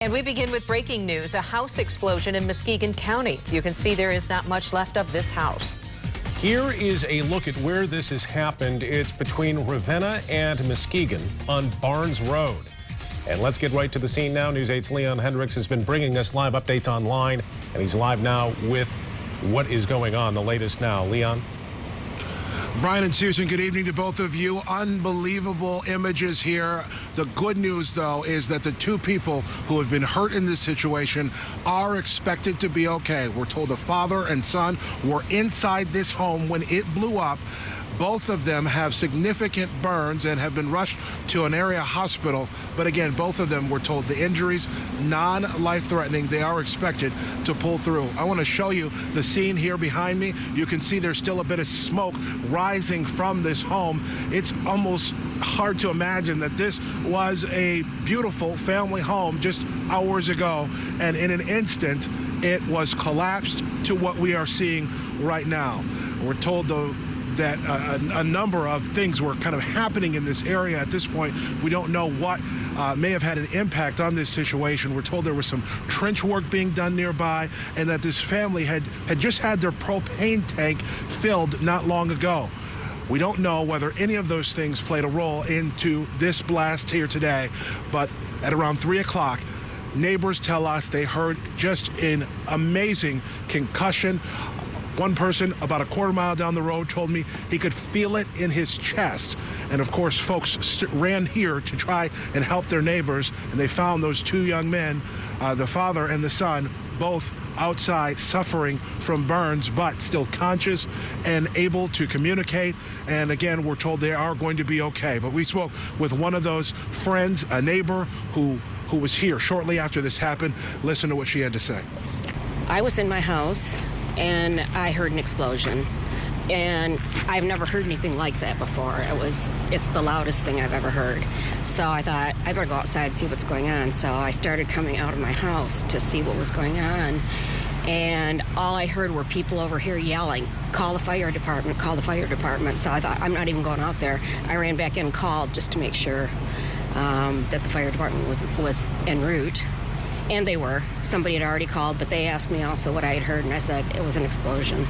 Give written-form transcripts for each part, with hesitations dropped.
And we begin with breaking news, a house explosion in Muskegon County. You can see there is not much left of this house. Here is a look at where this has happened. It's between Ravenna and Muskegon on Barnes Road. And let's get right to the scene now. News 8's Leon Hendricks has been bringing us live updates online, and he's live now with what is going on, the latest now. Leon? Brian and Susan, good evening to both of you. Unbelievable images here. The good news, though, is that the two people who have been hurt in this situation are expected to be okay. We're told the father and son were inside this home when it blew up. Both of them have significant burns and have been rushed to an area hospital. But again, both of them were told the injuries, non-life-threatening. They are expected to pull through. I want to show you the scene here behind me. You can see there's still a bit of smoke rising from this home. It's almost hard to imagine that this was a beautiful family home just hours ago, and in an instant, it was collapsed to what we are seeing right now. We're told, though, that a number of things were kind of happening in this area at this point. We don't know what may have had an impact on this situation. We're told there was some trench work being done nearby, and that this family had just had their propane tank filled not long ago. We don't know whether any of those things played a role into this blast here today, but at around 3 o'clock, neighbors tell us they heard just an amazing concussion. One person about a quarter mile down the road told me he could feel it in his chest. And of course, folks ran here to try and help their neighbors, and they found those two young men, the father and the son, both outside suffering from burns, but still conscious and able to communicate. And again, we're told they are going to be okay. But we spoke with one of those friends, a neighbor who was here shortly after this happened. Listen to what she had to say. I was in my house and I heard an explosion, and I've never heard anything like that before. It's the loudest thing I've ever heard. So I thought I better go outside and see what's going on. So I started coming out of my house to see what was going on, and all I heard were people over here yelling, "Call the fire department, call the fire department." So I thought, I'm not even going out there. I ran back in and called just to make sure that the fire department was en route. And they were. Somebody had already called, but they asked me also what I had heard, and I said it was an explosion.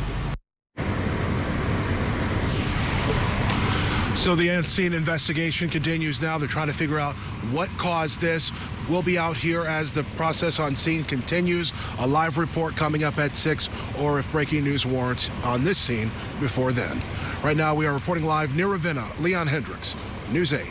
So the unseen investigation continues now. They're trying to figure out what caused this. We'll be out here as the process on scene continues. A live report coming up at 6, or if breaking news warrants, on this scene before then. Right now, we are reporting live near Ravenna. Leon Hendricks, News 8.